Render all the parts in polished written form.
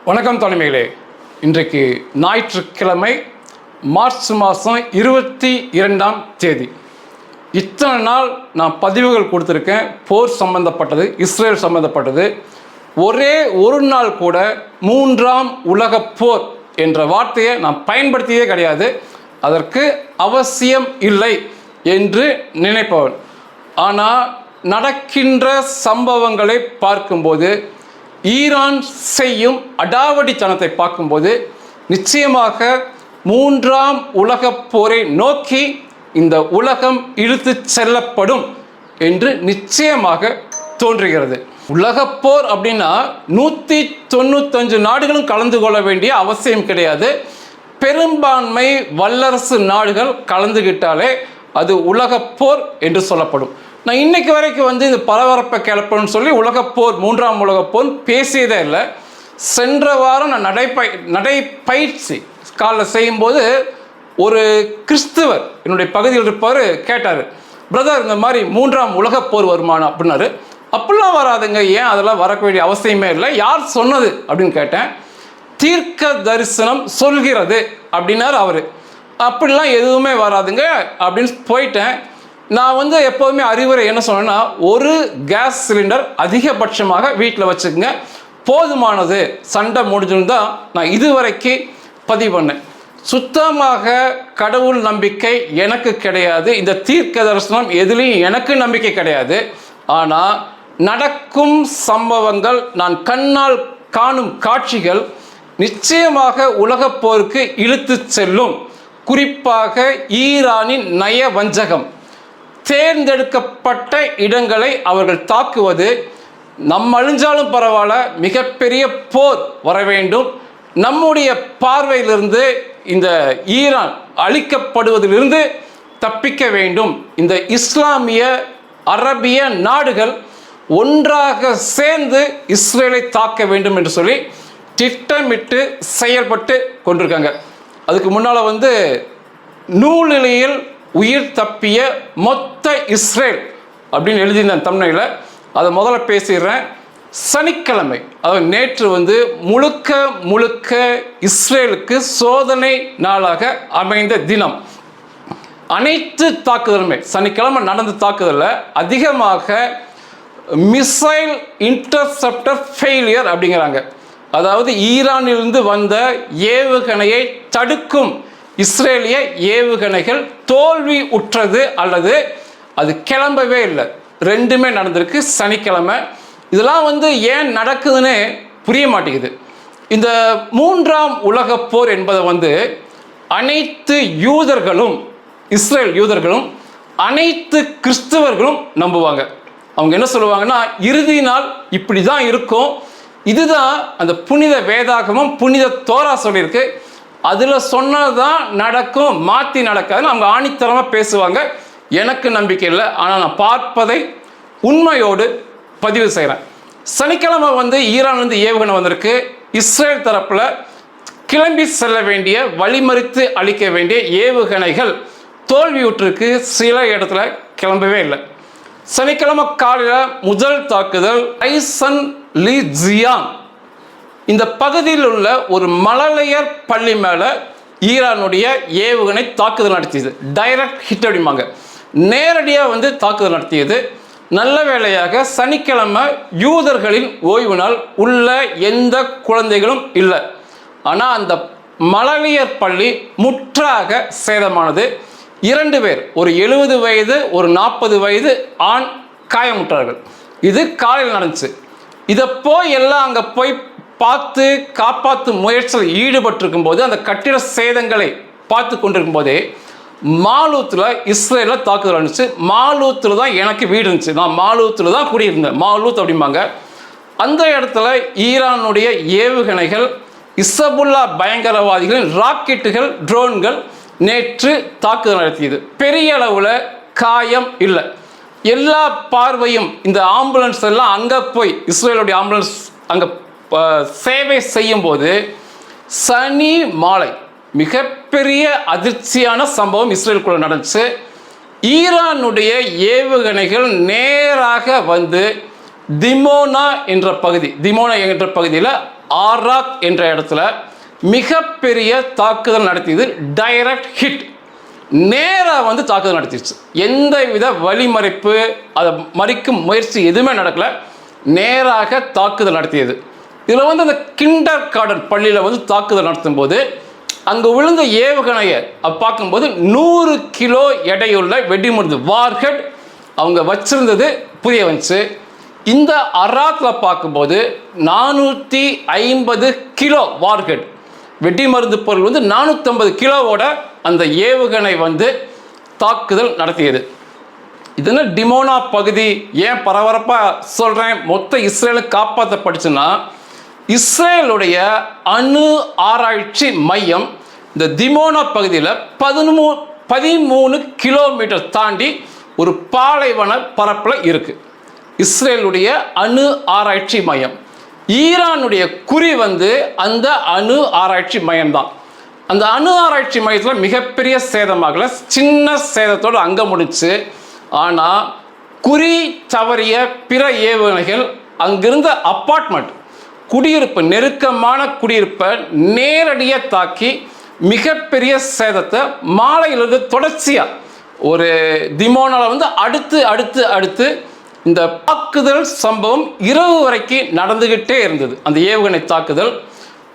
வணக்கம் தலைமையிலே. இன்றைக்கு ஞாயிற்றுக்கிழமை மார்ச் மாதம் 22ஆம் தேதி. இத்தனை நாள் நான் பதிவுகள் கொடுத்துருக்கேன். போர் சம்பந்தப்பட்டது, இஸ்ரேல் சம்பந்தப்பட்டது. ஒரே ஒரு நாள் கூட 3ஆம் உலகப் போர் என்ற வார்த்தையை நான் பயன்படுத்தியதே கிடையாது. அதற்கு அவசியம் இல்லை என்று நினைப்பவன். ஆனால் நடக்கின்ற சம்பவங்களை பார்க்கும்போது, ஈரான் செய்யும் அடாவடித்தனத்தை பார்க்கும்போது நிச்சயமாக 3ஆம் உலகப் போரை நோக்கி இந்த உலகம் இழுத்து செல்லப்படும் என்று நிச்சயமாக தோன்றுகிறது. உலகப் போர் அப்படின்னா 195 நாடுகளும் கலந்து கொள்ள வேண்டிய அவசியம் கிடையாது. பெரும்பான்மை வல்லரசு நாடுகள் கலந்துகிட்டாலே அது உலகப் போர் என்று சொல்லப்படும். நான் இன்னைக்கு வரைக்கும் இந்த பரபரப்பை கிளப்பணும்னு சொல்லி உலகப்போர் 3ஆம் உலகப்போர் பேசியதே இல்லை. சென்ற வாரம் நான் நடைப்பயிற்சி காலில் செய்யும்போது ஒரு கிறிஸ்துவர் என்னுடைய பகுதியில் இருப்பவர் கேட்டார், பிரதர் இந்த மாதிரி 3ஆம் உலகப்போர் வருமானம் அப்படின்னாரு. அப்படிலாம் வராதுங்க, ஏன் அதெல்லாம் வரக்க வேண்டிய அவசியமே இல்லை, யார் சொன்னது அப்படின்னு கேட்டேன். தீர்க்க தரிசனம் சொல்கிறது அப்படின்னாரு அவர். அப்படிலாம் எதுவுமே வராதுங்க அப்படின்னு போயிட்டேன். நான் எப்போதுமே அறிவுரை என்ன சொன்னேன்னா, ஒரு கேஸ் சிலிண்டர் அதிகபட்சமாக வீட்டில் வச்சுக்கோங்க, போதுமானது, சண்டை முடிஞ்சுன்னு தான் நான் இதுவரைக்கும் பதிவு பண்ணேன். சுத்தமாக கடவுள் நம்பிக்கை எனக்கு கிடையாது. இந்த தீர்க்க தரிசனம் எதுலேயும் எனக்கு நம்பிக்கை கிடையாது. ஆனால் நடக்கும் சம்பவங்கள், நான் கண்ணால் காணும் காட்சிகள் நிச்சயமாக உலகப் போருக்கு இழுத்து செல்லும். குறிப்பாக ஈரானின் நய வஞ்சகம், தேர்ந்தெடுக்கப்பட்ட இடங்களை அவர்கள் தாக்குவது, நம்ம அழிஞ்சாலும் பரவாயில்ல, மிகப்பெரிய போர் வர வேண்டும். நம்முடைய பார்வையிலிருந்து இந்த ஈரான் அழிக்கப்படுவதிலிருந்து தப்பிக்க வேண்டும். இந்த இஸ்லாமிய அரபிய நாடுகள் ஒன்றாக சேர்ந்து இஸ்ரேலை தாக்க வேண்டும் என்று சொல்லி திட்டமிட்டு செயல்பட்டு கொண்டிருக்காங்க. அதுக்கு முன்னால் நூலிலையில் உயிர் தப்பிய மொத்த இஸ்ரேல் அப்படின்னு எழுதியிருந்தேன் தமிழில். அதை முதல்ல பேசிடுறேன். சனிக்கிழமை, அதாவது நேற்று முழுக்க இஸ்ரேலுக்கு சோதனை நாளாக அமைந்த தினம். அனைத்து தாக்குதலுமே சனிக்கிழமை நடந்த தாக்குதலில் அதிகமாக மிசைல் இன்டர்செப்டர் ஃபெயிலியர் அப்படிங்கிறாங்க. அதாவது ஈரானிலிருந்து வந்த ஏவுகணையை தடுக்கும் இஸ்ரேலிய ஏவுகணைகள் தோல்வி உற்றது அல்லது அது கிளம்பவே இல்லை. ரெண்டுமே நடந்திருக்கு சனிக்கிழமை. இதெல்லாம் ஏன் நடக்குதுன்னு புரிய மாட்டேங்குது. இந்த 3ஆம் உலகப் போர் என்பதை அனைத்து யூதர்களும், இஸ்ரேல் யூதர்களும், அனைத்து கிறிஸ்தவர்களும் நம்புவாங்க. அவங்க என்ன சொல்லுவாங்கன்னா, இறுதி நாள் இப்படி தான் இருக்கும், இதுதான் அந்த புனித வேதாகமும் புனித தோரா சொல்லியிருக்கு, அதில் சொன்னதான் நடக்கும், மாற்றி நடக்காதுன்னு அவங்க ஆணித்தரமாக பேசுவாங்க. எனக்கு நம்பிக்கை இல்லை. ஆனால் நான் பார்ப்பதை உண்மையோடு பதிவு செய்கிறேன். சனிக்கிழமை ஈரான்லேருந்து ஏவுகணை வந்திருக்கு. இஸ்ரேல் தரப்பில் கிளம்பி செல்ல வேண்டிய, வழிமறித்து அளிக்க வேண்டிய ஏவுகணைகள் தோல்வியுற்றிருக்கு. சில இடத்துல கிளம்பவே இல்லை. சனிக்கிழமை காலையில் முதல் தாக்குதல் ஐசன் லி ஜியாங் இந்த பகுதியில் உள்ள ஒரு மழலையர் பள்ளி மேலே ஈரானுடைய ஏவுகணை தாக்குதல் நடத்தியது. டைரக்ட் ஹிட் அப்படிம்பாங்க. நேரடியாக தாக்குதல் நடத்தியது. நல்ல வேளையாக சனிக்கிழமை யூதர்களின் ஓய்வு நாள், உள்ள எந்த குழந்தைகளும் இல்லை. ஆனால் அந்த மழலையர் பள்ளி முற்றாக சேதமானது. 2 பேர், ஒரு 70 வயது ஒரு 40 வயது ஆண் காயமுற்றார்கள். இது காலையில் நடந்துச்சு. இதை எல்லாம் அங்கே போய் பார்த்து காப்பாற்றும் முயற்சியில் ஈடுபட்டிருக்கும் போது, அந்த கட்டிட சேதங்களை பார்த்து கொண்டிருக்கும் போதே மாலூத்தில் இஸ்ரேலில் தாக்குதல் இருந்துச்சு. மாலூத்தில் தான் எனக்கு வீடு இருந்துச்சு. நான் மாலூத்தில் தான் குடியிருந்தேன். மாலூத் அப்படிம்பாங்க. அந்த இடத்துல ஈரானுடைய ஏவுகணைகள், இசபுல்லா பயங்கரவாதிகளின் ராக்கெட்டுகள், ட்ரோன்கள் நேற்று தாக்குதல் நடத்தியது. பெரிய அளவில் காயம் இல்லை. எல்லா பார்வையும் இந்த ஆம்புலன்ஸ் எல்லாம் அங்கே போய், இஸ்ரேலுடைய ஆம்புலன்ஸ் அங்கே சேவை செய்யும் போது சனி மாலை மிகப்பெரிய அதிர்ச்சியான சம்பவம் இஸ்ரேலுக்குள்ள நடந்துச்சு. ஈரானுடைய ஏவுகணைகள் நேராக திமோனா என்ற பகுதியில் ஆராக் என்ற இடத்துல மிகப்பெரிய தாக்குதல் நடத்தியது. டைரக்ட் ஹிட், நேராக தாக்குதல் நடத்திடுச்சு. எந்த வித வழிமறைப்பு, அதை மறிக்கும் முயற்சி எதுவுமே நடக்கல. நேராக தாக்குதல் நடத்தியது. இதில் அந்த கிண்டர் கார்டன் பள்ளியில் தாக்குதல் நடத்தும் போது அங்கே விழுந்த ஏவுகணையை பார்க்கும்போது 100 கிலோ எடையுள்ள வெடிமருந்து வார்ஹெட் அவங்க வச்சிருந்தது புரிய வந்துச்சு. இந்த அராக்கில் பார்க்கும்போது 450 கிலோ வார்ஹெட் வெடிமருந்து பொருள் 450 கிலோவோட அந்த ஏவுகணை தாக்குதல் நடத்தியது. இதுன்னு டிமோனா பகுதி ஏன் பரபரப்பாக சொல்கிறேன், மொத்த இஸ்ரேலை காப்பாற்றப்பட்டுச்சுன்னா, இஸ்ரேலுடைய அணு ஆராய்ச்சி மையம் இந்த திமோனா பகுதியில் 13 கிலோமீட்டர் தாண்டி ஒரு பாலைவன பரப்பில் இருக்குது. இஸ்ரேலுடைய அணு ஆராய்ச்சி மையம். ஈரானுடைய குறி அந்த அணு ஆராய்ச்சி மையம்தான். அந்த அணு ஆராய்ச்சி மையத்தில் மிகப்பெரிய சேதமாகல, சின்ன சேதத்தோடு அங்கே முடிச்சு. ஆனால் குறி தவறிய பிற ஏவுகணைகள் அங்கிருந்த அப்பார்ட்மெண்ட், குடியிருப்பு, நெருக்கமான குடியிருப்பை நேரடியாக தாக்கி மிகப்பெரிய சேதத்தை மாலையிலிருந்து தொடர்ச்சியாக ஒரு திமோனால அடுத்து அடுத்து அடுத்து இந்த தாக்குதல் சம்பவம் இரவு வரைக்கும் நடந்துகிட்டே இருந்தது. அந்த ஏவுகணை தாக்குதல்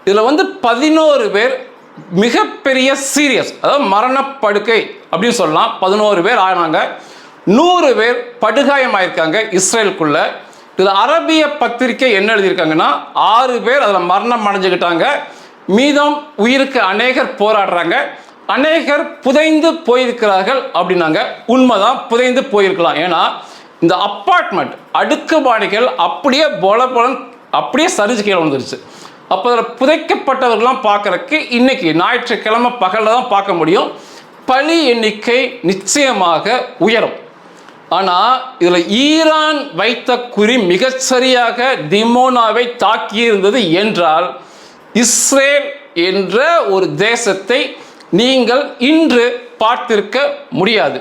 இதில் 11 பேர் மிகப்பெரிய சீரியஸ், அதாவது மரணப்படுக்கை அப்படின்னு சொல்லலாம். 11 பேர் ஆனாங்க. 100 பேர் படுகாயமாயிருக்காங்க இஸ்ரேலுக்குள்ள. இதில் அரபிய பத்திரிகை என்ன எழுதியிருக்காங்கன்னா 6 பேர் அதில் மரணம் அடைஞ்சுக்கிட்டாங்க. மீதம் உயிருக்கு அநேகர் போராடுறாங்க, அநேகர் புதைந்து போயிருக்கிறார்கள் அப்படின்னாங்க. உண்மைதான், புதைந்து போயிருக்கலாம். ஏன்னா இந்த அப்பார்ட்மெண்ட் அடுக்குமாடிகள் அப்படியே பொலபொலன் அப்படியே சரிஞ்சு கீழே வந்துருச்சு. அப்போ அதில் புதைக்கப்பட்டவர்கள்லாம் பார்க்குறக்கு இன்னைக்கு ஞாயிற்றுக்கிழமை பகலில் தான் பார்க்க முடியும். பலி எண்ணிக்கை நிச்சயமாக உயரும். ஆனால் இதில் ஈரான் வைத்த குறி மிகச்சரியாக திமோனாவை தாக்கியிருந்தது என்றால், இஸ்ரேல் என்ற ஒரு தேசத்தை நீங்கள் இன்று பார்த்திருக்க முடியாது.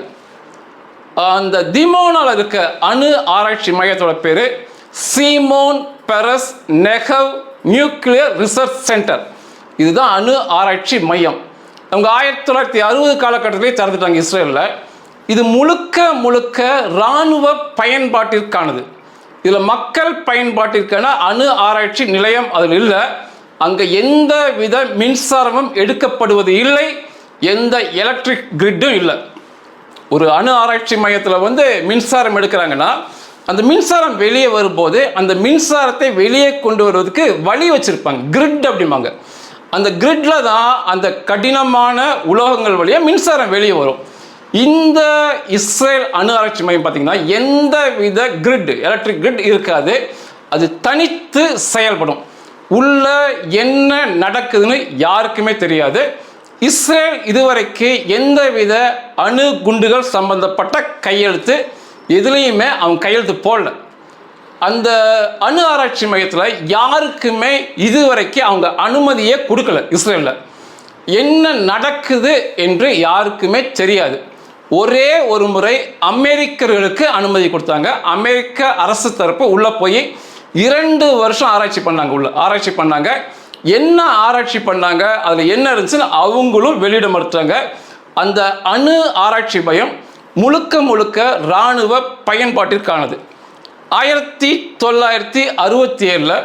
அந்த திமோனாவில் இருக்க அணு ஆராய்ச்சி மையத்தோட பேர் சீமோன் பெரஸ் நெகவ் நியூக்ளியர் ரிசர்ச் சென்டர். இதுதான் அணு ஆராய்ச்சி மையம். அவங்க 1960 காலகட்டத்திலே திறந்துட்டாங்க இஸ்ரேலில். இது முழுக்க முழுக்க இராணுவ பயன்பாட்டிற்கானது. இதில் மக்கள் பயன்பாட்டிற்கான அணு ஆராய்ச்சி நிலையம் அதில் இல்லை. அங்கே எந்த வித மின்சாரமும் எடுக்கப்படுவது இல்லை, எந்த எலக்ட்ரிக் கிரிட்டும் இல்லை. ஒரு அணு ஆராய்ச்சி மையத்தில் மின்சாரம் எடுக்கிறாங்கன்னா அந்த மின்சாரம் வெளியே வரும்போது அந்த மின்சாரத்தை வெளியே கொண்டு வருவதற்கு வழி வச்சுருப்பாங்க, கிரிட் அப்படிம்பாங்க. அந்த கிரிட்டில் தான் அந்த கடினமான உலோகங்கள் வழியாக மின்சாரம் வெளியே வரும். இந்த இஸ்ரேல் அணு ஆராய்ச்சி மையம் பார்த்திங்கன்னா எந்த வித கிரிட், எலக்ட்ரிக் கிரிட் இருக்காது. அது தனித்து செயல்படும். உள்ள என்ன நடக்குதுன்னு யாருக்குமே தெரியாது. இஸ்ரேல் இதுவரைக்கு எந்தவித அணு குண்டுகள் சம்பந்தப்பட்ட கையெழுத்து எதுலேயுமே அவங்க கையெழுத்து போடல. அந்த அணு ஆராய்ச்சி மையத்தில் யாருக்குமே இதுவரைக்கும் அவங்க அனுமதியே கொடுக்கல. இஸ்ரேலில் என்ன நடக்குது என்று யாருக்குமே தெரியாது. ஒரே ஒரு முறை அமெரிக்கர்களுக்கு அனுமதி கொடுத்தாங்க. அமெரிக்க அரசு தரப்பு உள்ளே போய் 2 வருஷம் ஆராய்ச்சி பண்ணாங்க. என்ன ஆராய்ச்சி பண்ணாங்க, அதில் என்ன இருந்துச்சுன்னு அவங்களும் வெளியிட மறுத்தாங்க. அந்த அணு ஆராய்ச்சி மையம் முழுக்க முழுக்க இராணுவ பயன்பாட்டிற்கானது. 1967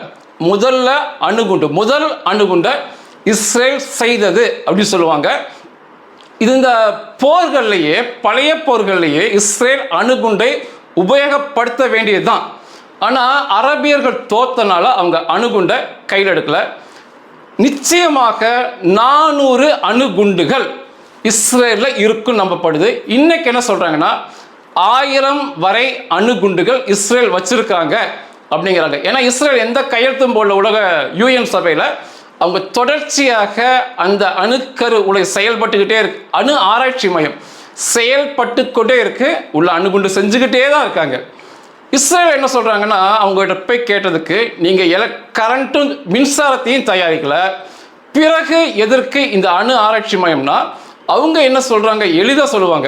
முதல் அணுகுண்டை இஸ்ரேல் செய்தது அப்படின்னு சொல்லுவாங்க. இது இந்த போர்கள்லேயே, பழைய போர்கள்லேயே இஸ்ரேல் அணுகுண்டை உபயோகப்படுத்த வேண்டியது தான். ஆனால் அரபியர்கள் தோத்தனால அவங்க அணுகுண்டை கையில் எடுக்கல. நிச்சயமாக 400 அணுகுண்டுகள் இஸ்ரேலில் இருக்கும் நம்பப்படுது. இன்னைக்கு என்ன சொல்கிறாங்கன்னா 1000 வரை அணுகுண்டுகள் இஸ்ரேல் வச்சிருக்காங்க அப்படிங்கிறாங்க. ஏன்னா இஸ்ரேல் எந்த கையெழுத்தும் போல உலக UN சபையில் அவங்க தொடர்ச்சியாக அந்த அணுக்கரு உலக செயல்பட்டுக்கிட்டே இருக்கு. அணு ஆராய்ச்சி மையம் செயல்பட்டு கொண்டே இருக்கு. உள்ள அணுகுண்டு செஞ்சுக்கிட்டே தான் இருக்காங்க. இஸ்ரேல் என்ன சொல்கிறாங்கன்னா, அவங்ககிட்ட போய் கேட்டதுக்கு நீங்கள் கரண்ட்டும் மின்சாரத்தையும் தயாரிக்கல, பிறகு எதற்கு இந்த அணு ஆராய்ச்சி மையம்னா அவங்க என்ன சொல்கிறாங்க, எளிதாக சொல்லுவாங்க,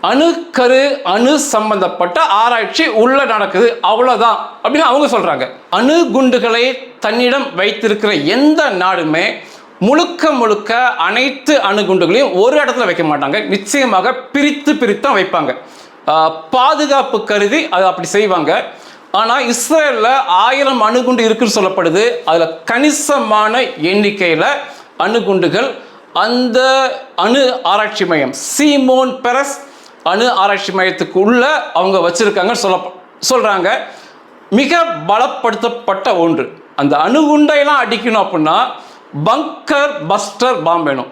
அணுக்கரு அணு சம்பந்தப்பட்ட ஆராய்ச்சி உள்ள நடக்குது, அவ்வளோதான் அப்படின்னு அவங்க சொல்றாங்க. அணு குண்டுகளை தன்னிடம் வைத்திருக்கிற எந்த நாடுமே முழுக்க முழுக்க அனைத்து அணுகுண்டுகளையும் ஒரு இடத்துல வைக்க மாட்டாங்க. நிச்சயமாக பிரித்து வைப்பாங்க. பாதுகாப்பு கருதி அது அப்படி செய்வாங்க. ஆனால் இஸ்ரேலில் 1000 அணுகுண்டு இருக்குன்னு சொல்லப்படுது. அதில் கணிசமான எண்ணிக்கையில் அணுகுண்டுகள் அந்த அணு ஆராய்ச்சி மையம் சீமோன் பெரஸ் அணு ஆராய்ச்சி மையத்துக்கு உள்ள அவங்க வச்சிருக்காங்கன்னு சொல்றாங்க. மிக பலப்படுத்தப்பட்ட ஒன்று. அந்த அணுகுண்டையெல்லாம் அடிக்கணும் அப்படின்னா பங்கர் பஸ்டர் பாம்பு வேணும்.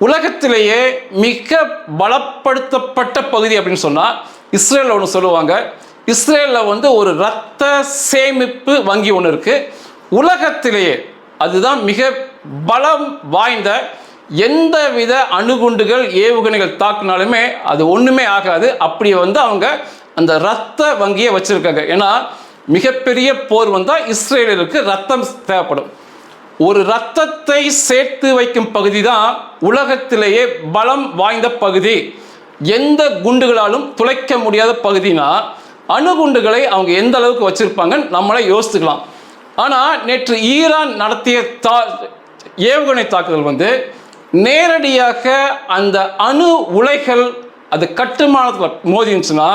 உலகத்திலேயே மிக பலப்படுத்தப்பட்ட பகுதி அப்படின்னு சொன்னால் இஸ்ரேலில் ஒன்று சொல்லுவாங்க. இஸ்ரேலில் ஒரு இரத்த சேமிப்பு வங்கி ஒன்று இருக்கு. உலகத்திலேயே அதுதான் மிக பலம் வாய்ந்த. எந்தவித அணுகுண்டுகள் ஏவுகணைகள் தாக்குனாலுமே அது ஒன்றுமே ஆகாது. அப்படி அவங்க அந்த இரத்த வங்கியை வச்சிருக்காங்க. ஏன்னா மிகப்பெரிய போர் வந்தால் இஸ்ரேலுக்கு ரத்தம் தேவைப்படும். ஒரு இரத்தத்தை சேர்த்து வைக்கும் பகுதி தான் உலகத்திலேயே பலம் வாய்ந்த பகுதி. எந்த குண்டுகளாலும் துளைக்க முடியாத பகுதினா அணுகுண்டுகளை அவங்க எந்த அளவுக்கு வச்சிருப்பாங்கன்னு நம்மளே யோசிச்சுக்கலாம். ஆனால் நேற்று ஈரான் நடத்திய ஏவுகணை தாக்குதல் நேரடியாக அந்த அணு உலைகள் அது கட்டுமானத்தில் மோதிச்சுன்னா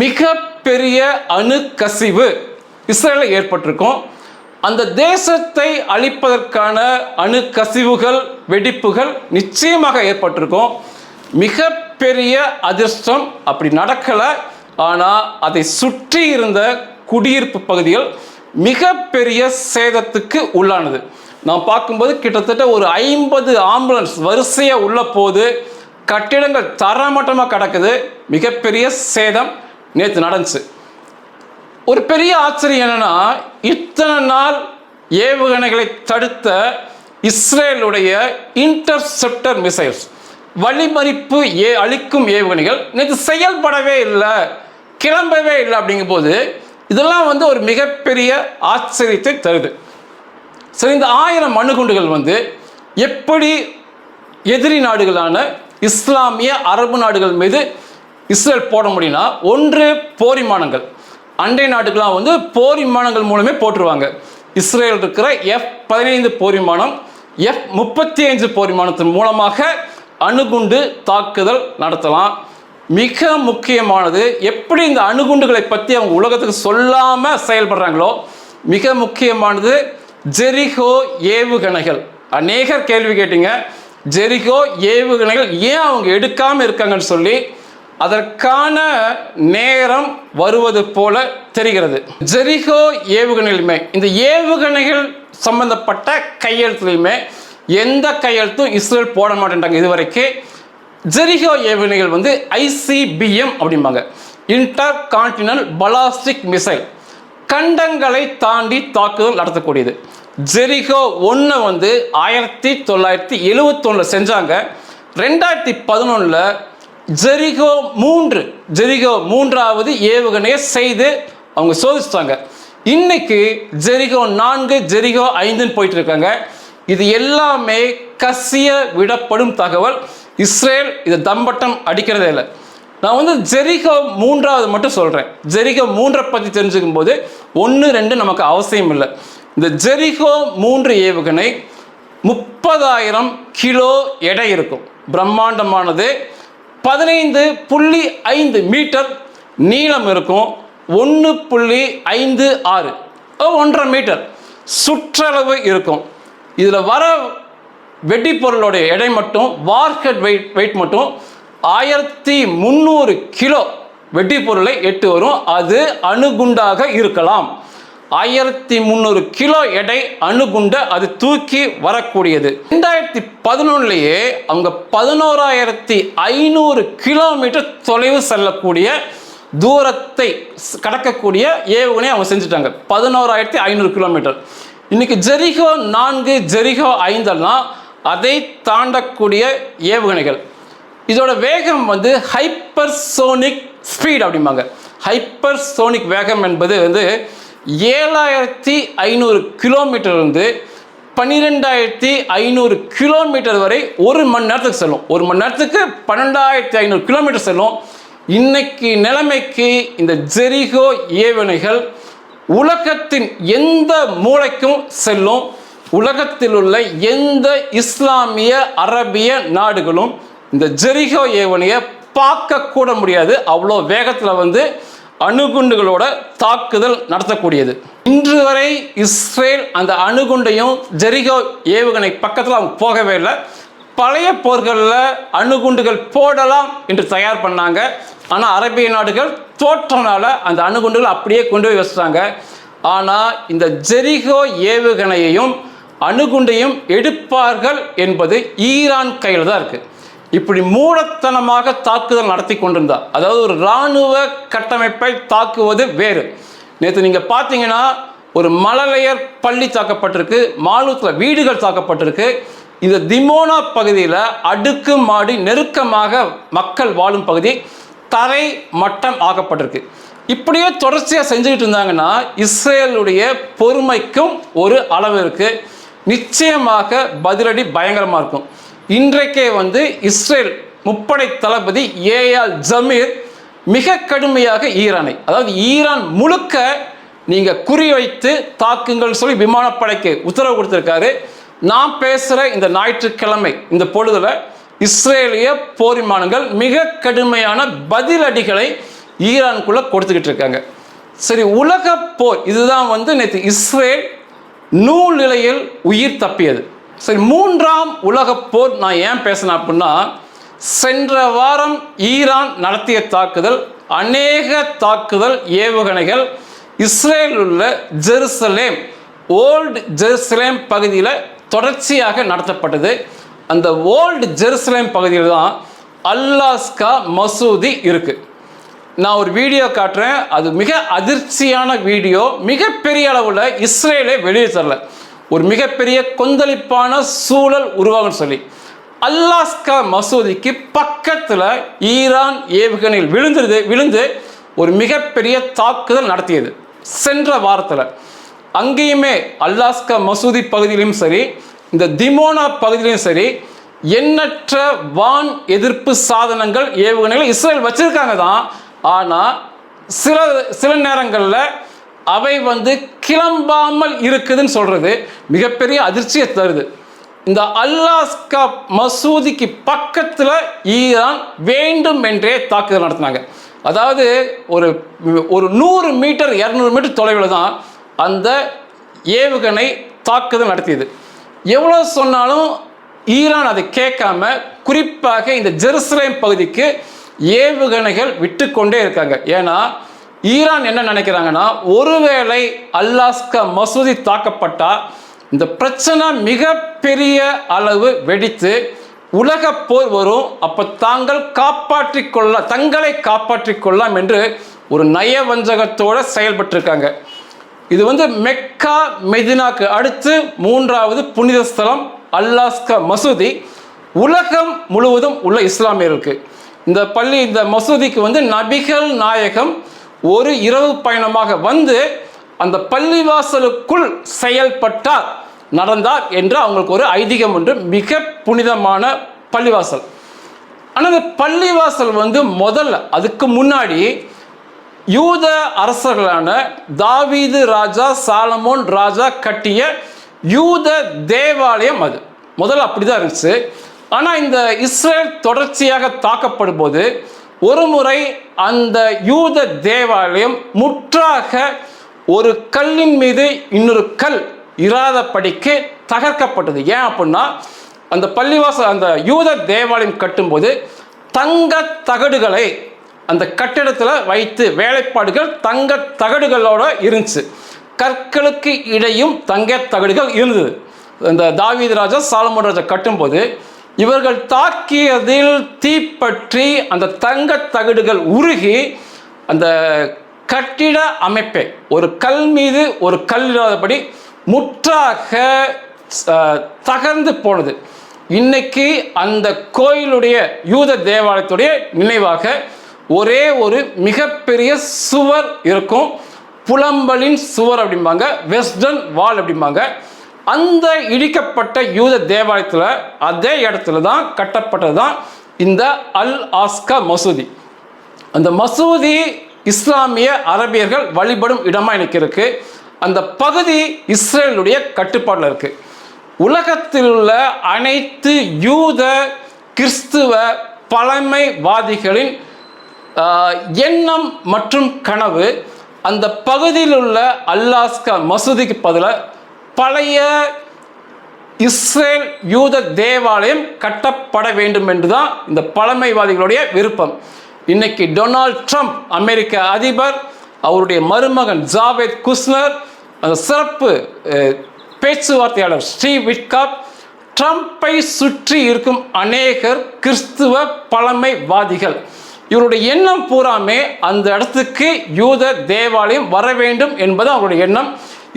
மிகப்பெரிய அணு கசிவு இஸ்ரேலில் ஏற்பட்டிருக்கும். அந்த தேசத்தை அழிப்பதற்கான அணு கசிவுகள் வெடிப்புகள் நிச்சயமாக ஏற்பட்டிருக்கும். மிகப்பெரிய அதிர்ஷ்டம் அப்படி நடக்கலை. ஆனால் அதை சுற்றி இருந்த குடியிருப்பு பகுதிகள் மிகப்பெரிய சேதத்துக்கு உள்ளானது. நாம் பார்க்கும்போது கிட்டத்தட்ட ஒரு 50 ஆம்புலன்ஸ் வரிசையாக உள்ள போது கட்டிடங்கள் தரமட்டமாக கிடக்குது. மிகப்பெரிய சேதம் நேற்று நடந்துச்சு. ஒரு பெரிய ஆச்சரியம் என்னன்னா, இத்தனை நாள் ஏவுகணைகளை தடுத்த இஸ்ரேலுடைய இன்டர்செப்டர் மிசைல்ஸ் வழிமறிப்பு அளிக்கும் ஏவுகணைகள் நேற்று செயல்படவே இல்லை, கிளம்பவே இல்லை. அப்படிங்கும் போது இதெல்லாம் ஒரு மிகப்பெரிய ஆச்சரியத்தை தருது. சரி, இந்த 1000 அணுகுண்டுகள் எப்படி எதிரி நாடுகளான இஸ்லாமிய அரபு நாடுகள் மீது இஸ்ரேல் போட முடியும்னா, ஒன்று போர் விமானங்கள். அண்டை நாடுகள்லாம் போர் விமானங்கள் மூலமே போட்டுருவாங்க. இஸ்ரேல் இருக்கிற F-15 போர் விமானம், F-35 போர் விமானத்தின் மூலமாக அணுகுண்டு தாக்குதல் நடத்தலாம். மிக முக்கியமானது, எப்படி இந்த அணுகுண்டுகளை பற்றி அவங்க உலகத்துக்கு சொல்லாமல் செயல்படுறாங்களோ, மிக முக்கியமானது ஜெரிகோ ஏவுகணைகள். அநேகர் கேள்வி கேட்டீங்க, ஜெரிகோ ஏவுகணைகள் ஏன் அவங்க எடுக்காமல் இருக்காங்கன்னு சொல்லி. அதற்கான நேரம் வருவது போல தெரிகிறது. ஜெரிகோ ஏவுகணைகளுமே, இந்த ஏவுகணைகள் சம்பந்தப்பட்ட கையெழுத்துலையுமே எந்த கையெழுத்தும் இஸ்ரேல் போட மாட்டேன்றாங்க இதுவரைக்கும். ஜெரிகோ ஏவுகணைகள் ICBM அப்படிம்பாங்க, இன்டர் கான்டினல் பலாஸ்டிக் மிசைல், கண்டங்களை தாண்டி தாக்குதல் நடத்தக்கூடியது. ஜெரிகோ 1 1971 செஞ்சாங்க. 2011 ஜெரிகோ 3வது ஏவுகணையை செய்து அவங்க சோதிச்சிட்டாங்க. இன்னைக்கு ஜெரிகோ 4, ஜெரிகோ 5 போயிட்டு இருக்காங்க. இது எல்லாமே கசிய விடப்படும் தகவல். இஸ்ரேல் இது தம்பட்டம் அடிக்கிறதே இல்லை. நான் ஜெரிகோ 3வது மட்டும் சொல்கிறேன். ஜெரிகோ 3 பற்றி தெரிஞ்சுக்கும் போது 1, 2 நமக்கு அவசியம் இல்லை. இந்த ஜெரிகோ 3 ஏவுகணை 30,000 கிலோ எடை இருக்கும். பிரம்மாண்டமானது. 15.5 மீட்டர் நீளம் இருக்கும். 1.56 1.5 மீட்டர் சுற்றளவு இருக்கும். இதில் வர வெடிப்பொருளுடைய எடை மட்டும், வார்ஹெட் வெயிட் மட்டும் 1300 கிலோ வெடிப்பொருளை எட்டு வரும். அது அணுகுண்டாக இருக்கலாம். 1300 கிலோ எடை அணுகுண்ட அது தூக்கி வரக்கூடியது. 2011 அவங்க 11,500 கிலோமீட்டர் தொலைவு செல்லக்கூடிய தூரத்தை கடக்கக்கூடிய ஏவுகணை அவங்க செஞ்சுட்டாங்க. 11,500 கிலோமீட்டர். இன்னைக்கு ஜெரிகோ 4, ஜெரிகோ 5 அதை தாண்டக்கூடிய ஏவுகணைகள். இதோட வேகம் ஹைப்பர்சோனிக் ஸ்பீட் அப்படிம்பாங்க. ஹைப்பர்சோனிக் வேகம் என்பது 7,500 கிலோமீட்டர் 12,500 கிலோமீட்டர் வரை ஒரு மணி நேரத்துக்கு செல்லும். ஒரு மணி நேரத்துக்கு 12,500 கிலோமீட்டர் செல்லும். இன்னைக்கு நிலைமைக்கு இந்த ஜெரிகோ ஏவுகணைகள் உலகத்தின் எந்த மூலைக்கும் செல்லும். உலகத்தில் உள்ள எந்த இஸ்லாமிய அரபிய நாடுகளும் இந்த ஜெரிகோ ஏவுகணையை பார்க்க கூட முடியாது. அவ்வளோ வேகத்தில் அணுகுண்டுகளோட தாக்குதல் நடத்தக்கூடியது. இன்று வரை இஸ்ரேல் அந்த அணுகுண்டையும் ஜெரிகோ ஏவுகணை பக்கத்தில் அவங்க போகவே இல்லை. பழைய போர்களில் அணுகுண்டுகள் போடலாம் என்று தயார் பண்ணாங்க. ஆனால் அரபிய நாடுகள் தோற்றனால அந்த அணுகுண்டுகள் அப்படியே கொண்டு போய் வச்சுட்டாங்க. ஆனால் இந்த ஜெரிகோ ஏவுகணையையும் அணுகுண்டையும் எடுப்பார்கள் என்பது ஈரான் கையில் தான் இருக்குது. இப்படி மூடத்தனமாக தாக்குதல் நடத்தி கொண்டிருந்தார். அதாவது ஒரு இராணுவ கட்டமைப்பை தாக்குவது வேறு. நேற்று நீங்கள் பார்த்தீங்கன்னா ஒரு மழலையர் பள்ளி தாக்கப்பட்டிருக்கு, மாலூத்தில் வீடுகள் தாக்கப்பட்டிருக்கு. இந்த திமோனா பகுதியில் அடுக்கு மாடி நெருக்கமாக மக்கள் வாழும் பகுதி தரை மட்டம் ஆக்கப்பட்டிருக்கு. இப்படியே தொடர்ச்சியாக செஞ்சுக்கிட்டு இருந்தாங்கன்னா இஸ்ரேலுடைய பொறுமைக்கும் ஒரு அளவு இருக்குது. நிச்சயமாக பதிலடி பயங்கரமாக இருக்கும். இன்றைக்கே இஸ்ரேல் முப்படை தளபதி ஏஆல் ஜமீர் மிக கடுமையாக ஈரானை, அதாவது ஈரான் முழுக்க நீங்கள் குறிவைத்து தாக்குங்கள் சொல்லி விமானப்படைக்கு உத்தரவு கொடுத்துருக்காரு. நான் பேசுகிற இந்த ஞாயிற்றுக்கிழமை இந்த பொழுதுல இஸ்ரேலிய போர் விமானங்கள் மிக கடுமையான பதிலடிகளை ஈரானுக்குள்ளே கொடுத்துக்கிட்டு இருக்காங்க. சரி, உலக போர் இதுதான் நேற்று இஸ்ரேல் நூல் நிலையில் உயிர் தப்பியது. சரி, மூன்றாம் உலக போர் நான் ஏன் பேசினேன் அப்படின்னா, சென்ற வாரம் ஈரான் நடத்திய தாக்குதல், அநேக தாக்குதல் ஏவுகணைகள் இஸ்ரேலில் உள்ள ஜெருசலேம், ஓல்டு ஜெருசலேம் பகுதியில் தொடர்ச்சியாக நடத்தப்பட்டது. அந்த ஓல்டு ஜெருசலேம் பகுதியில் தான் அல்லாஸ்கா மசூதி இருக்குது. நான் ஒரு வீடியோ காட்டுறேன். அது மிக அதிர்ச்சியான வீடியோ. மிகப்பெரிய அளவில் இஸ்ரேலே வெளியே தரல. ஒரு மிகப்பெரிய கொந்தளிப்பான சூழல் உருவாகும் சொல்லி அல்லாஸ்கா மசூதிக்கு பக்கத்தில் ஈரான் ஏவுகணையில் விழுந்து ஒரு மிகப்பெரிய தாக்குதல் நடத்தியது சென்ற வாரத்தில். அங்கேயுமே அல்லாஸ்கா மசூதி பகுதியிலும் சரி, இந்த திமோனா பகுதியிலும் சரி, எண்ணற்ற வான் எதிர்ப்பு சாதனங்கள் ஏவுகணைகள் இஸ்ரேல் வச்சிருக்காங்க தான். ஆனால் சில நேரங்களில் அவை கிளம்பாமல் இருக்குதுன்னு சொல்றது மிகப்பெரிய அதிர்ச்சியை தருது. இந்த அல்லாஸ்கா மசூதிக்கு பக்கத்தில் ஈரான் வேண்டும் என்றே தாக்குதல் நடத்தினாங்க. அதாவது ஒரு 100 மீட்டர் 200 மீட்டர் தொலைவில் தான் அந்த ஏவுகணை தாக்குதல் நடத்தியது. எவ்வளோ சொன்னாலும் ஈரான் அதை கேட்காம குறிப்பாக இந்த ஜெருசலேம் பகுதிக்கு ஏவுகணைகள் விட்டு கொண்டே இருக்காங்க. ஏன்னா ஈரான் என்ன நினைக்கிறாங்கன்னா, ஒருவேளை அல்லாஸ்கா மசூதி தாக்கப்பட்டால் இந்த பிரச்சனை மிகப்பெரிய அளவு வெடித்து உலக போர் வரும். அப்போ தங்களை காப்பாற்றிக் கொள்ளலாம் என்று ஒரு நயவஞ்சகத்தோடு செயல்பட்டிருக்காங்க. இது மெக்கா மெதினாக்கு அடுத்து 3வது புனித ஸ்தலம் அல்லாஸ்கா மசூதி. உலகம் முழுவதும் உள்ள இஸ்லாமியர்களுக்கு இந்த மசூதிக்கு நபிகள் நாயகம் ஒரு இரவு பயணமாக அந்த பள்ளிவாசலுக்குள் செயல்பட்டார், நடந்தார் என்று அவங்களுக்கு ஒரு ஐதீகம் உண்டு. மிக புனிதமான பள்ளிவாசல். ஆனால் அந்த பள்ளிவாசல் முதல்ல அதுக்கு முன்னாடி யூத அரசர்களான தாவீது ராஜா, சாலமோன் ராஜா கட்டிய யூத தேவாலயம். அது முதல்ல அப்படிதான் இருந்துச்சு. ஆனால் இந்த இஸ்ரேல் தொடர்ச்சியாக தாக்கப்படும் போது ஒரு முறை அந்த யூத தேவாலயம் முற்றாக ஒரு கல்லின் மீது இன்னொரு கல் இராதபடிக்கு தகர்க்கப்பட்டது. ஏன் அப்படின்னா, அந்த பள்ளிவாசல் அந்த யூத தேவாலயம் கட்டும்போது தங்க தகடுகளை அந்த கட்டிடத்தில் வைத்து வேலைப்பாடுகள் தங்க தகடுகளோட இருந்துச்சு. கற்களுக்கு இடையும் தங்க தகடுகள் இருந்தது. அந்த தாவீது ராஜா, சாலமோன் ராஜா கட்டும்போது இவர்கள் தாக்கியதில் தீப்பற்றி அந்த தங்க தகடுகள் உருகி அந்த கட்டிட அமைப்பை ஒரு கல் மீது ஒரு கல் இல்லாதபடி முற்றாக தகர்ந்து போனது. இன்னைக்கு அந்த கோயிலுடைய யூத தேவாலயத்துடைய நினைவாக ஒரே ஒரு மிகப்பெரிய சுவர் இருக்கும். புலம்பலின் சுவர் அப்படிம்பாங்க, வெஸ்டர்ன் வால் அப்படிம்பாங்க. அந்த இடிக்கப்பட்ட யூத தேவாலயத்தில் அதே இடத்துல தான் கட்டப்பட்டது தான் இந்த அல் ஆஸ்கா மசூதி. அந்த மசூதி இஸ்லாமிய அரபியர்கள் வழிபடும் இடமாக இன்னைக்கு இருக்கு. அந்த பகுதி இஸ்ரேலுடைய கட்டுப்பாட்டில் இருக்கு. உலகத்தில் உள்ள அனைத்து யூத கிறிஸ்துவ பழமைவாதிகளின் எண்ணம் மற்றும் கனவு அந்த பகுதியில் உள்ள அல்லாஸ்கா மசூதிக்கு பதிலாக பழைய இஸ்ரேல் யூத தேவாலயம் கட்டப்பட வேண்டும் என்றுதான் இந்த பழமைவாதிகளுடைய விருப்பம். இன்னைக்கு டொனால்ட் ட்ரம்ப் அமெரிக்க அதிபர், அவருடைய மருமகன் ஜாவேத் குஸ்னர், அந்த சிறப்பு பேச்சுவார்த்தையாளர் ஸ்டீவ் விட்காப், ட்ரம்பை சுற்றி இருக்கும் அநேகர் கிறிஸ்துவ பழமைவாதிகள், இவருடைய எண்ணம் பூராமே அந்த இடத்துக்கு யூத தேவாலயம் வர வேண்டும் என்பது அவருடைய எண்ணம்.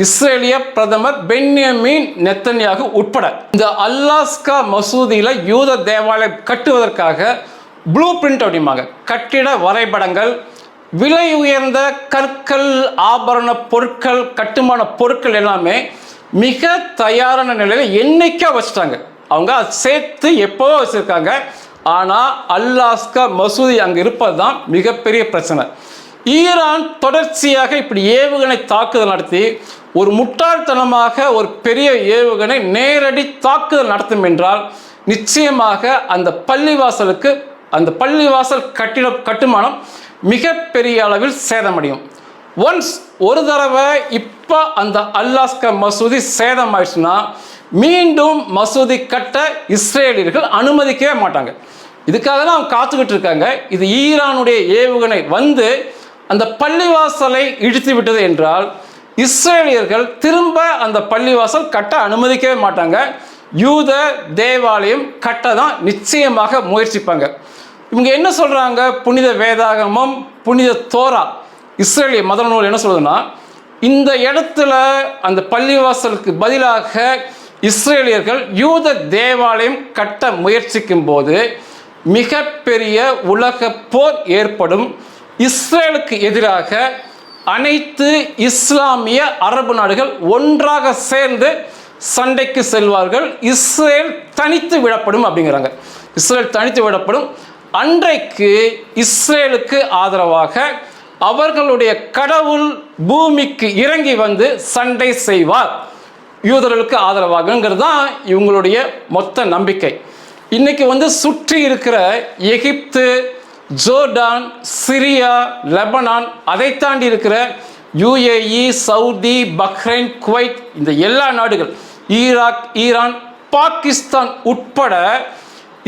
இஸ்ரேலிய பிரதமர் பென்யமீன் நெத்தன்யாகு உட்பட இந்த அல்லாஸ்கா மசூதியில் யூத தேவாலயம் கட்டுவதற்காக ப்ளூ பிரிண்ட் அப்படிம்பாங்க, கட்டிட வரைபடங்கள், விலை உயர்ந்த கற்கள், ஆபரண பொருட்கள், கட்டுமான பொருட்கள் எல்லாமே மிக தயாரான நிலையில் என்னைக்கா வச்சுட்டாங்க. அவங்க சேர்த்து எப்போ வச்சுருக்காங்க. ஆனால் அல்லாஸ்கா மசூதி அங்கே இருப்பது தான் மிகப்பெரிய பிரச்சனை. ஈரான் தொடர்ச்சியாக இப்படி ஏவுகணை தாக்குதல் நடத்தி ஒரு முட்டாள்தனமாக ஒரு பெரிய ஏவுகணை நேரடி தாக்குதல் நடத்தும் என்றால் நிச்சயமாக அந்த பள்ளிவாசலுக்கு, அந்த பள்ளிவாசல் கட்டுமானம் மிகப்பெரிய அளவில் சேதமடையும். ஒன்ஸ் ஒரு தடவை இப்போ அந்த அல்லாஸ்கா மசூதி சேதமாயிடுச்சுன்னா மீண்டும் மசூதி கட்ட இஸ்ரேலியர்கள் அனுமதிக்கவே மாட்டாங்க. இதுக்காக தான் அவங்க காத்துக்கிட்டு இருக்காங்க. இது ஈரானுடைய ஏவுகணை வந்து அந்த பள்ளிவாசலை இடித்து விட்டது என்றால் இஸ்ரேலியர்கள் திரும்ப அந்த பள்ளிவாசல் கட்ட அனுமதிக்கவே மாட்டாங்க. யூத தேவாலயம் கட்ட தான் நிச்சயமாக முயற்சிப்பாங்க. இவங்க என்ன சொல்கிறாங்க? புனித வேதாகமம், புனித தோரா, இஸ்ரேலிய மத நூல் என்ன சொல்லுதுன்னா, இந்த இடத்துல அந்த பள்ளிவாசலுக்கு பதிலாக இஸ்ரேலியர்கள் யூத தேவாலயம் கட்ட முயற்சிக்கும் போது மிகப்பெரிய உலக போர் ஏற்படும். இஸ்ரேலுக்கு எதிராக அனைத்து இஸ்லாமிய அரபு நாடுகள் ஒன்றாக சேர்ந்து சண்டைக்கு செல்வார்கள். இஸ்ரேல் தனித்து விடப்படும் அப்படிங்கிறாங்க. இஸ்ரேல் தனித்து விடப்படும். அன்றைக்கு இஸ்ரேலுக்கு ஆதரவாக அவர்களுடைய கடவுள் பூமிக்கு இறங்கி வந்து சண்டை செய்வார் யூதர்களுக்கு ஆதரவாகங்கிறது தான் இவங்களுடைய மொத்த நம்பிக்கை. இன்னைக்கு வந்து சுற்றி இருக்கிற எகிப்து, ஜோர்டான், சிரியா, லெபனான், அதை தாண்டி இருக்கிற யுஏஇ, சவுதி, பஹ்ரைன், குவைத், இந்த எல்லா நாடுகள், ஈராக், ஈரான், பாகிஸ்தான் உட்பட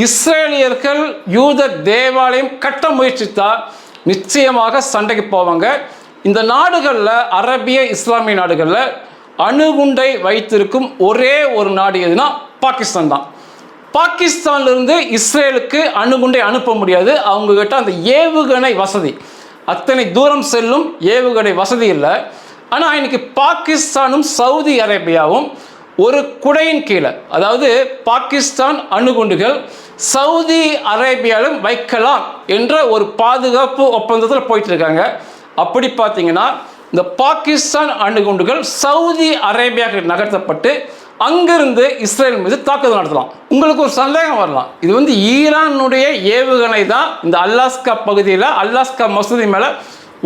இஸ்ரேலியர்கள் யூத தேவாலயம் கட்ட முயற்சித்தால் நிச்சயமாக சண்டைக்கு போவாங்க. இந்த நாடுகளில், அரபிய இஸ்லாமிய நாடுகளில் அணுகுண்டை வைத்திருக்கும் ஒரே ஒரு நாடு எதுனா பாகிஸ்தான் தான். பாகிஸ்தானிலிருந்து இஸ்ரேலுக்கு அணுகுண்டை அனுப்ப முடியாது. அவங்ககிட்ட அந்த ஏவுகணை வசதி, அத்தனை தூரம் செல்லும் ஏவுகணை வசதி இல்லை. ஆனால் இன்னைக்கு பாகிஸ்தானும் சவுதி அரேபியாவும் ஒரு குடையின் கீழே, அதாவது பாகிஸ்தான் அணுகுண்டுகள் சவுதி அரேபியாவிலும் வைக்கலாம் என்ற ஒரு பாதுகாப்பு ஒப்பந்தத்தில் போயிட்டு இருக்காங்க. அப்படி பார்த்தீங்கன்னா இந்த பாகிஸ்தான் அணுகுண்டுகள் சவுதி அரேபியாவுக்கு நகர்த்தப்பட்டு அங்கிருந்து இஸ்ரேல் மீது தாக்குதல் நடத்தலாம். உங்களுக்கு ஒரு சந்தேகம் வரலாம், இது வந்து ஈரானுடைய ஏவுகணை தான் இந்த அல்லாஸ்கா பகுதியில் அல்லாஸ்கா மசூதி மேலே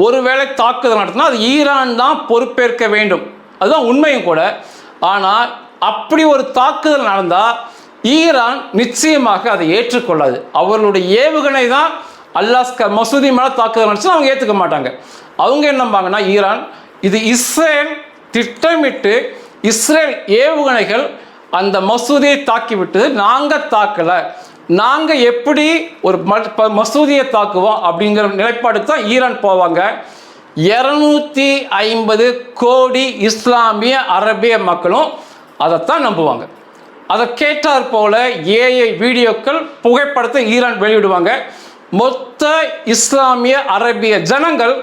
ஒருவேளை தாக்குதல் நடத்தினா அது ஈரான் தான் பொறுப்பேற்க வேண்டும். அதுதான் உண்மையும் கூட. ஆனால் அப்படி ஒரு தாக்குதல் நடந்தால் ஈரான் நிச்சயமாக அதை ஏற்றுக்கொள்ளாது. அவர்களுடைய ஏவுகணை தான் அல்லாஸ்கா மசூதி மேலே தாக்குதல் நடந்துச்சுன்னா அவங்க ஏற்றுக்க மாட்டாங்க. அவங்க என்னம்பாங்கன்னா, ஈரான் இது இஸ்ரேல் திட்டமிட்டு இஸ்ரேல் ஏவுகணைகள் அந்த மசூதியை தாக்கிவிட்டது, நாங்கள் தாக்கலை, நாங்கள் எப்படி ஒரு மசூதியை தாக்குவோம் அப்படிங்கிற நிலைப்பாடுக்கு தான் ஈரான் போவாங்க. 250 கோடி இஸ்லாமிய அரபிய மக்களும் அதைத்தான் நம்புவாங்க. அதை கேட்டார் போல ஏஐ வீடியோக்கள், புகைப்படத்தை ஈரான் வெளியிடுவாங்க. மொத்த இஸ்லாமிய அரபிய ஜனங்கள்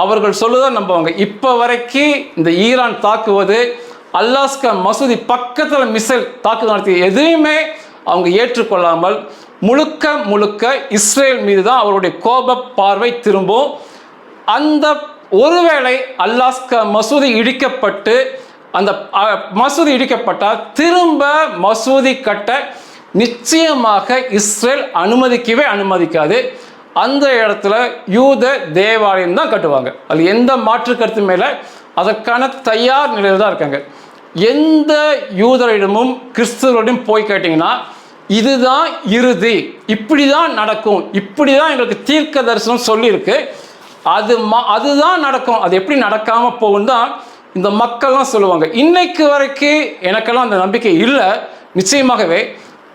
அவர்கள் சொல்லுதான் நம்புவாங்க. இப்போ வரைக்கும் இந்த ஈரான் தாக்குவது, அல்லாஸ்கா மசூதி பக்கத்தில் மிசைல் தாக்குதல் நடத்திய எதையுமே அவங்க ஏற்றுக்கொள்ளாமல் முழுக்க முழுக்க இஸ்ரேல் மீது தான் அவருடைய கோப பார்வை திரும்பும். அந்த ஒருவேளை அல்லாஸ்கா மசூதி இடிக்கப்பட்டு அந்த மசூதி இடிக்கப்பட்டால் திரும்ப மசூதி கட்ட நிச்சயமாக இஸ்ரேல் அனுமதிக்காது. அந்த இடத்துல யூத தேவாலயம் தான் கட்டுவாங்க. அது எந்த மாற்று கருத்து மேலே அதற்கான தயார் நிலையில் தான் இருக்காங்க. எந்த யூதரிடமும் கிறிஸ்தவரிடம் போய் கேட்டிங்கன்னா இதுதான் இறுதி, இப்படி தான் நடக்கும், இப்படி தான் எங்களுக்கு தீர்க்க தரிசனம் சொல்லியிருக்கு, அதுதான் நடக்கும், அது எப்படி நடக்காமல் போகும் தான் இந்த மக்கள்லாம் சொல்லுவாங்க. இன்னைக்கு வரைக்கும் எனக்கெல்லாம் அந்த நம்பிக்கை இல்லை நிச்சயமாகவே.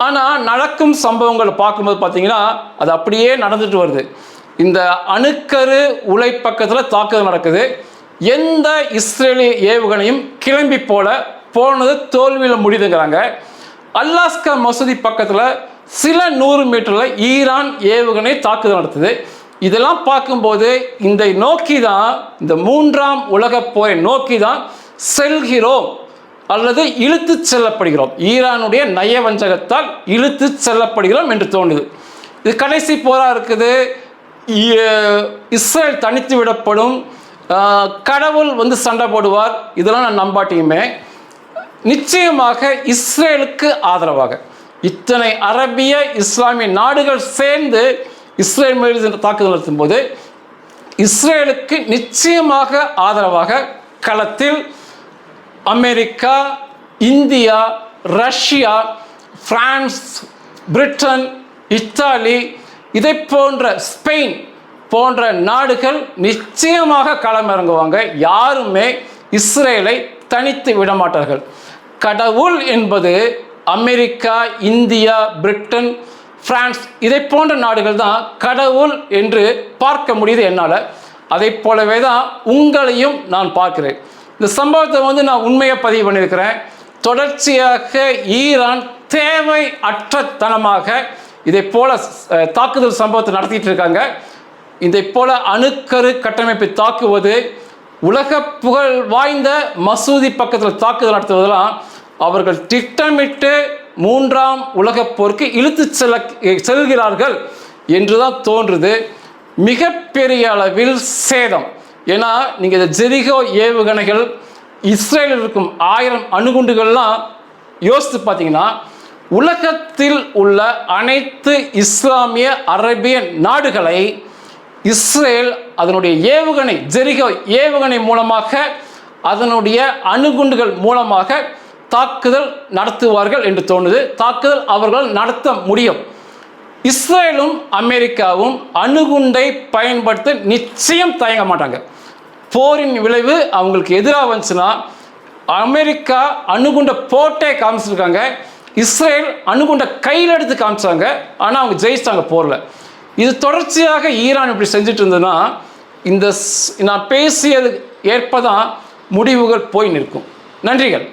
ஆனால் நடக்கும் சம்பவங்களை பார்க்கும்போது பார்த்தீங்கன்னா அது அப்படியே நடந்துட்டு வருது. இந்த அணுக்கரு உலை பக்கத்தில் தாக்குதல் நடக்குது. எந்த இஸ்ரேலிய ஏவுகணையும் கிளம்பி போனது தோல்வியில் முடிதுங்கிறாங்க. அலாஸ்கா மசூதி பக்கத்தில் சில 100 மீட்டரில் ஈரான் ஏவுகணை தாக்குதல் நடத்துது. இதெல்லாம் பார்க்கும்போது இந்த நோக்கி தான், இந்த 3ஆம் உலகப் போரை நோக்கி தான் செல்கிறோம் அல்லது இழுத்து செல்லப்படுகிறோம். ஈரானுடைய நயவஞ்சகத்தால் இழுத்து செல்லப்படுகிறோம் என்று தோணுது. இது கடைசி போராக இருக்குது. இஸ்ரேல் தனித்து விடப்படும், கடவுள் சண்டை போடுவார், இதெல்லாம் நான் நம்பாட்டியுமே நிச்சயமாக இஸ்ரேலுக்கு ஆதரவாக இத்தனை அரபிய இஸ்லாமிய நாடுகள் சேர்ந்து இஸ்ரேல் மீது தாக்குதல் நடத்தும் போது இஸ்ரேலுக்கு நிச்சயமாக ஆதரவாக களத்தில் America, India, Russia, France, Britain, Italy, இதை போன்ற ஸ்பெயின் போன்ற நாடுகள் நிச்சயமாக களமிறங்குவாங்க. யாருமே இஸ்ரேலை தனித்து விடமாட்டார்கள். கடவுள் என்பது அமெரிக்கா, இந்தியா, பிரிட்டன், பிரான்ஸ் இதை போன்ற நாடுகள் தான் கடவுள் என்று பார்க்க முடியுது என்னால். அதை போலவே தான் உங்களையும் நான் பார்க்கிறேன். இந்த சம்பவத்தை நான் உண்மையை பதிவு பண்ணியிருக்கிறேன். தொடர்ச்சியாக ஈரான் தேவை அற்றத்தனமாக இதை போல தாக்குதல் சம்பவத்தை நடத்திட்டு இருக்காங்க. இதை போல அணுக்கரு கட்டமைப்பை தாக்குவது, உலக புகழ் வாய்ந்த மசூதி பக்கத்தில் தாக்குதல் நடத்துவதெல்லாம் அவர்கள் திட்டமிட்டு 3ஆம் உலகப் போருக்கு இழுத்து செல்கிறார்கள் என்றுதான் தோன்றுது. மிகப்பெரிய அளவில் சேதம். ஏன்னா நீங்கள் இந்த ஜெரிகோ ஏவுகணைகள், இஸ்ரேலில் இருக்கும் 1000 அணுகுண்டுகள்லாம் யோசித்து பார்த்தீங்கன்னா உலகத்தில் உள்ள அனைத்து இஸ்லாமிய அரேபிய நாடுகளை இஸ்ரேல் அதனுடைய ஏவுகணை, ஜெரிகோ ஏவுகணை மூலமாக, அதனுடைய அணுகுண்டுகள் மூலமாக தாக்குதல் நடத்துவார்கள் என்று தோணுது. தாக்குதல் அவர்கள் நடத்த முடியும். இஸ்ரேலும் அமெரிக்காவும் அணுகுண்டை பயன்படுத்த நிச்சயம் தயங்க மாட்டாங்க. போரின் விளைவு அவங்களுக்கு எதிராக வந்துச்சுன்னா அமெரிக்கா அணுகுண்டை போட்டே காமிச்சிருக்காங்க, இஸ்ரேல் அணுகுண்டை கையில் எடுத்து காமிச்சாங்க. ஆனால் அவங்க ஜெயிச்சிட்டாங்க போரில். இது தொடர்ச்சியாக ஈரான் இப்படி செஞ்சுட்டு இருந்ததுன்னா இந்த நான் பேசியது ஏற்பதான் முடிவுகள் போய் நிற்கும். நன்றிகள்.